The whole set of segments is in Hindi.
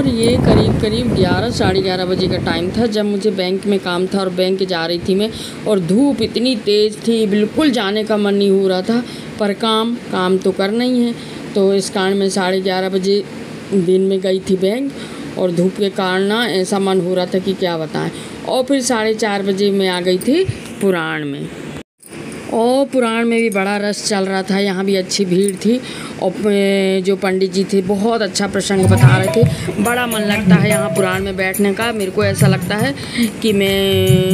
और ये करीब करीब 11 साढ़े 11 बजे का टाइम था जब मुझे बैंक में काम था और बैंक जा रही थी मैं। और धूप इतनी तेज़ थी, बिल्कुल जाने का मन नहीं हो रहा था, पर काम तो करना ही है। तो इस कारण मैं 11:30 बजे दिन में गई थी बैंक, और धूप के कारण ना ऐसा मन हो रहा था कि क्या बताएं। और फिर 4:30 बजे मैं आ गई थी पुराण में। और पुराण में भी बड़ा रस चल रहा था, यहाँ भी अच्छी भीड़ थी। और जो पंडित जी थे बहुत अच्छा प्रसंग बता रहे थे। बड़ा मन लगता है यहाँ पुराण में बैठने का। मेरे को ऐसा लगता है कि मैं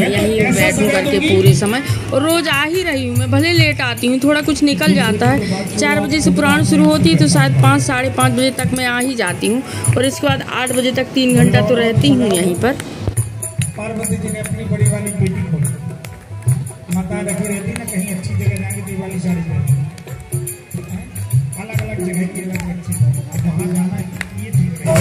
यहीं बैठूँ करके पूरे समय। और रोज़ आ ही रही हूँ मैं, भले लेट आती हूँ, थोड़ा कुछ निकल जाता है। 4 बजे से पुराण शुरू होती है तो शायद 5 साढ़े 5 बजे तक मैं आ ही जाती हूँ। और इसके बाद 8 बजे तक 3 घंटा तो रहती हूँ यहीं पर। पार्वती जी ने अपनी बड़ी वाली बेटी को माता रखी रहती ना, कहीं अच्छी जगह जाके दिवाली साड़ी पहनती, अलग अलग जगह की अलग अच्छी, अब वहाँ जाना ये ठीक है।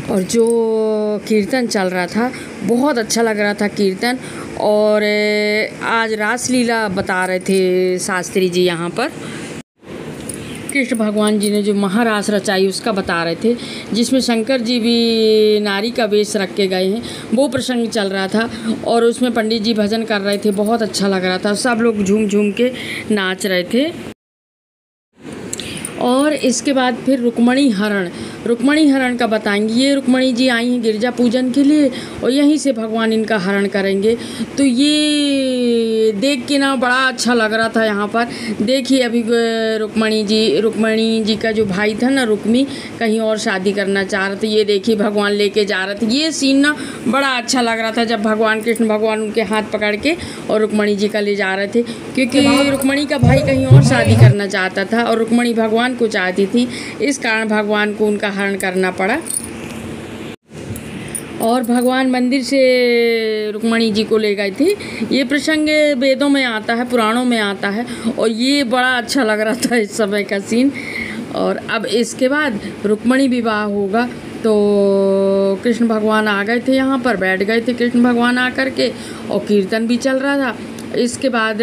और जो कीर्तन चल रहा था बहुत अच्छा लग रहा था कीर्तन। और आज रासलीला बता रहे थे शास्त्री जी यहाँ पर। कृष्ण भगवान जी ने जो महारास रचाई उसका बता रहे थे, जिसमें शंकर जी भी नारी का वेश रख के गए हैं, वो प्रसंग चल रहा था। और उसमें पंडित जी भजन कर रहे थे, बहुत अच्छा लग रहा था, सब लोग झूम झूम के नाच रहे थे। और इसके बाद फिर रुक्मणी हरण का बताएंगे। ये रुक्मणी जी आई हैं गिरजा पूजन के लिए और यहीं से भगवान इनका हरण करेंगे। तो ये देख के ना बड़ा अच्छा लग रहा था यहाँ पर। देखिए अभी रुक्मणी जी का जो भाई था ना रुक्मी, कहीं और शादी करना चाह रहे थे। ये देखिए भगवान लेके जा रहे थे। ये सीन ना बड़ा अच्छा लग रहा था जब भगवान कृष्ण भगवान उनके हाथ पकड़ के और रुक्मणी जी का ले जा रहे थे, क्योंकि रुक्मणी का भाई कहीं और शादी करना चाहता था और रुक्मणी भगवान को चाहती थी। इस कारण भगवान को उनका हरण करना पड़ा। और भगवान मंदिर से रुक्मणी जी को ले गए थे। ये प्रसंग वेदों में आता है, पुराणों में आता है। और ये बड़ा अच्छा लग रहा था इस समय का सीन। और अब इसके बाद रुक्मणी विवाह होगा तो कृष्ण भगवान आ गए थे, यहाँ पर बैठ गए थे कृष्ण भगवान आकर के, और कीर्तन भी चल रहा था। इसके बाद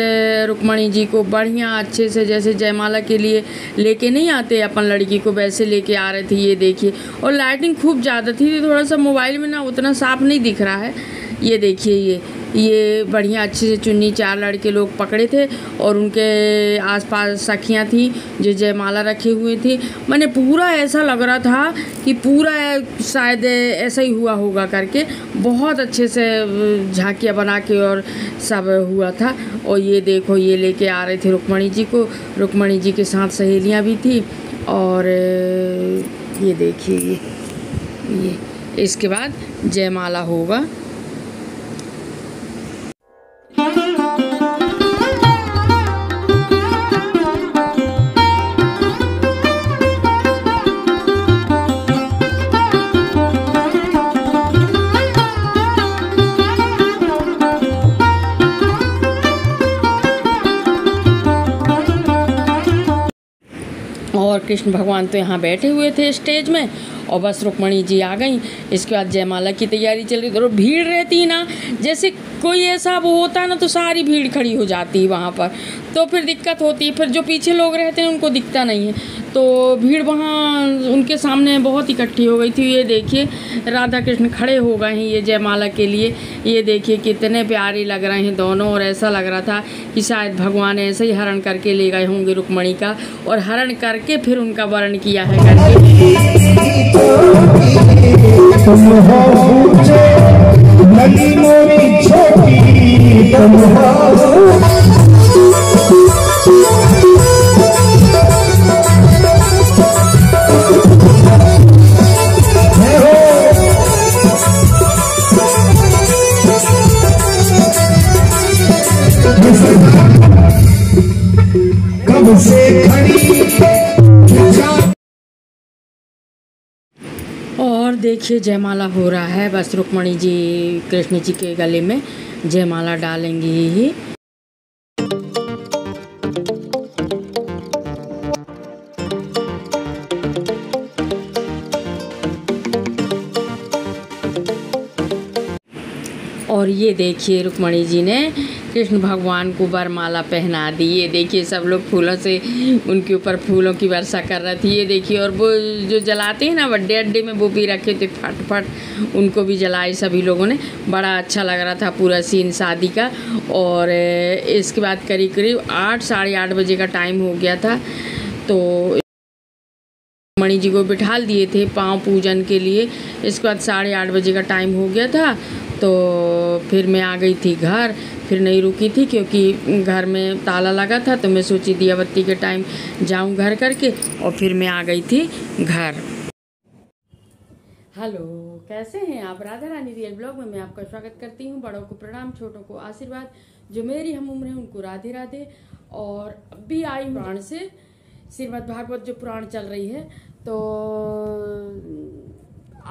रुक्मणी जी को बढ़िया अच्छे से, जैसे जयमाला के लिए लेके नहीं आते अपन लड़की को, वैसे लेके आ रहे थे। ये देखिए, और लाइटिंग खूब ज़्यादा थी, थोड़ा सा मोबाइल में ना उतना साफ नहीं दिख रहा है। ये देखिए, ये बढ़िया अच्छे से चुन्नी 4 लड़के लोग पकड़े थे और उनके आसपास सखियां थी जो जयमाला रखे हुए थी। मैंने पूरा ऐसा लग रहा था कि पूरा शायद ऐसा ही हुआ होगा करके, बहुत अच्छे से झांकियाँ बना के और सब हुआ था। और ये देखो, ये लेके आ रहे थे रुक्मणी जी को, रुक्मणी जी के साथ सहेलियाँ भी थी। और ये देखिए, ये इसके बाद जयमाला होगा। और कृष्ण भगवान तो यहाँ बैठे हुए थे स्टेज में, और बस रुक्मणी जी आ गई। इसके बाद जयमाला की तैयारी चल रही थी। और भीड़ रहती ना, जैसे कोई ऐसा वो होता है ना तो सारी भीड़ खड़ी हो जाती है वहाँ पर, तो फिर दिक्कत होती है। फिर जो पीछे लोग रहते हैं उनको दिखता नहीं है, तो भीड़ वहाँ उनके सामने बहुत इकट्ठी हो गई थी। ये देखिए राधा कृष्ण खड़े हो गए हैं ये जयमाला के लिए। ये देखिए कितने प्यारे लग रहे हैं दोनों। और ऐसा लग रहा था कि शायद भगवान ऐसे ही हरण करके ले गए होंगे रुक्मणी का, और हरण करके फिर उनका वर्ण किया है करके। और देखिए जयमाला हो रहा है। बस रुक्मणी जी कृष्ण जी के गले में जयमाला डालेंगी ही। और ये देखिए रुक्मणी जी ने कृष्ण भगवान को वरमाला पहना दी। ये देखिए सब लोग फूलों से उनके ऊपर फूलों की वर्षा कर रही थी। ये देखिए, और वो जो जलाते हैं ना बर्थडे अड्डे में, वो भी रखे थे फट उनको भी जलाए सभी लोगों ने। बड़ा अच्छा लग रहा था पूरा सीन शादी का। और इसके बाद करीब करीब 8 साढ़े 8 बजे का टाइम हो गया था। तो मणि जी को बिठाल दिए थे पाँव पूजन के लिए। इसके बाद 8:30 बजे का टाइम हो गया था। तो फिर मैं आ गई थी घर, फिर नहीं रुकी थी क्योंकि घर में ताला लगा था। तो मैं सोची दिया बत्ती के टाइम जाऊं घर करके, और फिर मैं आ गई थी घर। हेलो, कैसे हैं आप? राधा रानी रियल ब्लॉग में मैं आपका स्वागत करती हूं। बड़ों को प्रणाम, छोटों को आशीर्वाद। जो मेरी हम उम्र है उनको राधे राधे। और अभी आई पुराण से, श्रीमद् भागवत जो पुराण चल रही है, तो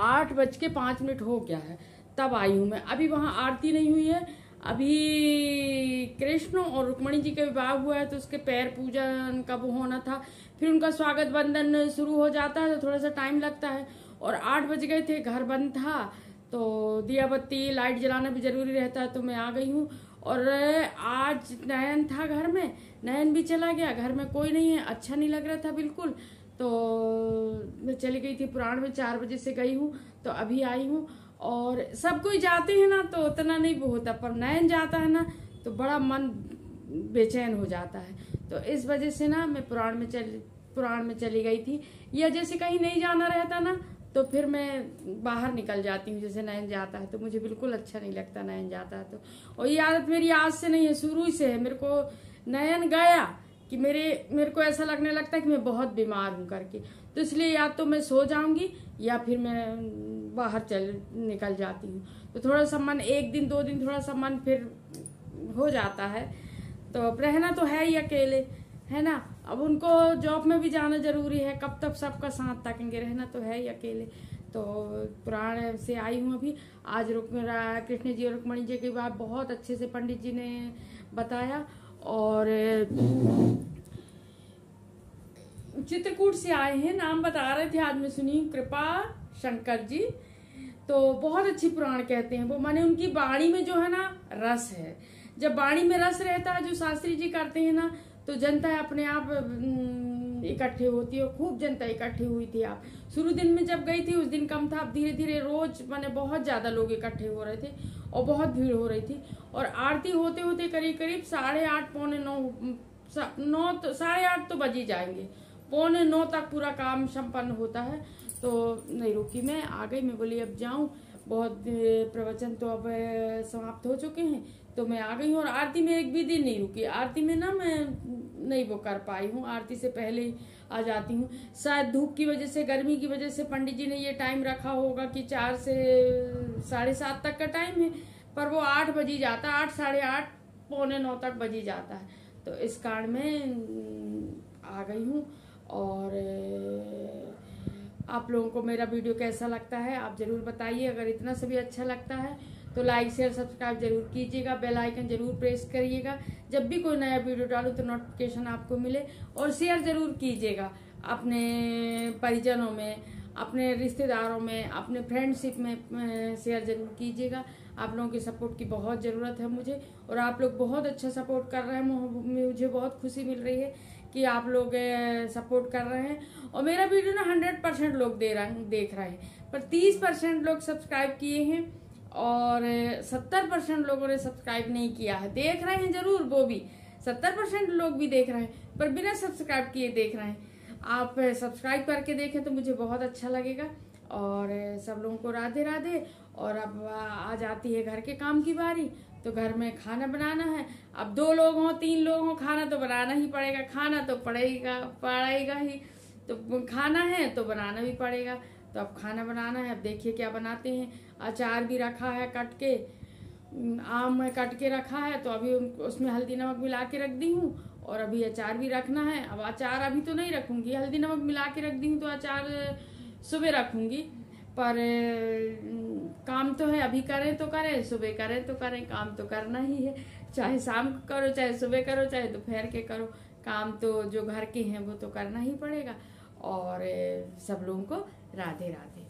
8:05 हो गया है तब आई हूँ मैं। अभी वहाँ आरती नहीं हुई है। अभी कृष्ण और रुक्मणी जी का विवाह हुआ है, तो उसके पैर पूजन का वो होना था। फिर उनका स्वागत बंदन शुरू हो जाता है, तो थोड़ा सा टाइम लगता है। और 8 बज गए थे, घर बंद था, तो दिया बत्ती लाइट जलाना भी जरूरी रहता है, तो मैं आ गई हूँ। और आज नयन था घर में, नयन भी चला गया, घर में कोई नहीं है, अच्छा नहीं लग रहा था बिल्कुल। तो मैं चली गई थी पुराण में, 4 बजे से गई हूँ, तो अभी आई हूँ। और सब कोई जाते हैं ना तो उतना नहीं वो होता, पर नयन जाता है ना तो बड़ा मन बेचैन हो जाता है। तो इस वजह से ना मैं पुराण में चली गई थी। या जैसे कहीं नहीं जाना रहता ना तो फिर मैं बाहर निकल जाती हूँ। जैसे नयन जाता है तो मुझे बिल्कुल अच्छा नहीं लगता नयन जाता है तो। और ये आदत मेरी आज से नहीं है, शुरू से है। मेरे को नयन गया कि मेरे को ऐसा लगने लगता है कि मैं बहुत बीमार हूँ करके। तो इसलिए या तो मैं सो जाऊंगी या फिर मैं बाहर निकल जाती हूँ। तो थोड़ा सा मन 1 दिन 2 दिन थोड़ा सा मन फिर हो जाता है। तो रहना तो है ही अकेले, है ना। अब उनको जॉब में भी जाना जरूरी है, कब तक सबका साथ ताकेंगे, रहना तो है ही अकेले। तो पुराण से आई हूँ अभी। आज कृष्ण जी और रुक्मणी जी की बात बहुत अच्छे से पंडित जी ने बताया। और चित्रकूट से आए हैं, नाम बता रहे थे आज मैं सुनी, कृपा शंकर जी। तो बहुत अच्छी पुराण कहते हैं वो, माने उनकी वाणी में जो है ना रस है। जब वाणी में रस रहता है, जो शास्त्री जी करते हैं ना, तो जनता अपने आप इकट्ठे होती है। खूब जनता इकट्ठी हुई थी। आप शुरू दिन में जब गई थी उस दिन कम था, अब धीरे धीरे रोज माने बहुत ज्यादा लोग इकट्ठे हो रहे थे और बहुत भीड़ हो रही थी। और आरती होते होते करीब करीब 8:30 पौने 9 तो 8:30 तो बज ही जाएंगे, पौने 9 तक पूरा काम संपन्न होता है। तो नहीं रुकी, मैं आ गई। मैं बोली अब जाऊं, बहुत प्रवचन तो अब समाप्त हो चुके हैं, तो मैं आ गई हूँ। और आरती में एक भी दिन नहीं रुकी। आरती में ना मैं नहीं वो कर पाई हूँ, आरती से पहले ही आ जाती हूँ। शायद धूप की वजह से, गर्मी की वजह से पंडित जी ने ये टाइम रखा होगा कि 4 से 7:30 तक का टाइम है, पर वो 8 बजी जाता है, 8 साढ़े 8 पौने 9 तक बजी जाता है। तो इस कारण में आ गई हूँ। और आप लोगों को मेरा वीडियो कैसा लगता है आप जरूर बताइए। अगर इतना सभी अच्छा लगता है तो लाइक शेयर सब्सक्राइब जरूर कीजिएगा, बेल आइकन जरूर प्रेस करिएगा, जब भी कोई नया वीडियो डालूं तो नोटिफिकेशन आपको मिले। और शेयर जरूर कीजिएगा अपने परिजनों में, अपने रिश्तेदारों में, अपने फ्रेंडशिप में शेयर जरूर कीजिएगा। आप लोगों की सपोर्ट की बहुत ज़रूरत है मुझे, और आप लोग बहुत अच्छा सपोर्ट कर रहे हैं। मुझे बहुत खुशी मिल रही है कि आप लोग सपोर्ट कर रहे हैं। और मेरा वीडियो ना 100% लोग देख रहे हैं, पर 30% लोग सब्सक्राइब किए हैं और 70% लोगों ने सब्सक्राइब नहीं किया है। देख रहे हैं जरूर, वो भी 70% लोग भी देख रहे हैं, पर बिना सब्सक्राइब किए देख रहे हैं। आप सब्सक्राइब करके देखें तो मुझे बहुत अच्छा लगेगा। और सब लोगों को राधे राधे। और अब आ जाती है घर के काम की बारी, तो घर में खाना बनाना है। अब 2 लोग हों 3 लोग हों, खाना तो बनाना ही पड़ेगा, खाना तो पड़ेगा ही। तो खाना है तो बनाना भी पड़ेगा। तो अब खाना बनाना है। अब देखिए क्या बनाते हैं। अचार भी रखा है कट के, आम कट के रखा है, तो अभी उसमें हल्दी नमक मिला के रख दी हूँ। और अभी अचार भी रखना है। अब अचार अभी तो नहीं रखूंगी, हल्दी नमक मिला के रख दी हूँ, तो अचार सुबह रखूंगी। पर काम तो है, अभी करें तो करें, सुबह करें तो करें, काम तो करना ही है। चाहे शाम को करो, चाहे सुबह करो, चाहे दोपहर के करो, काम तो जो घर के हैं वो तो करना ही पड़ेगा। और सब लोगों को राधे राधे।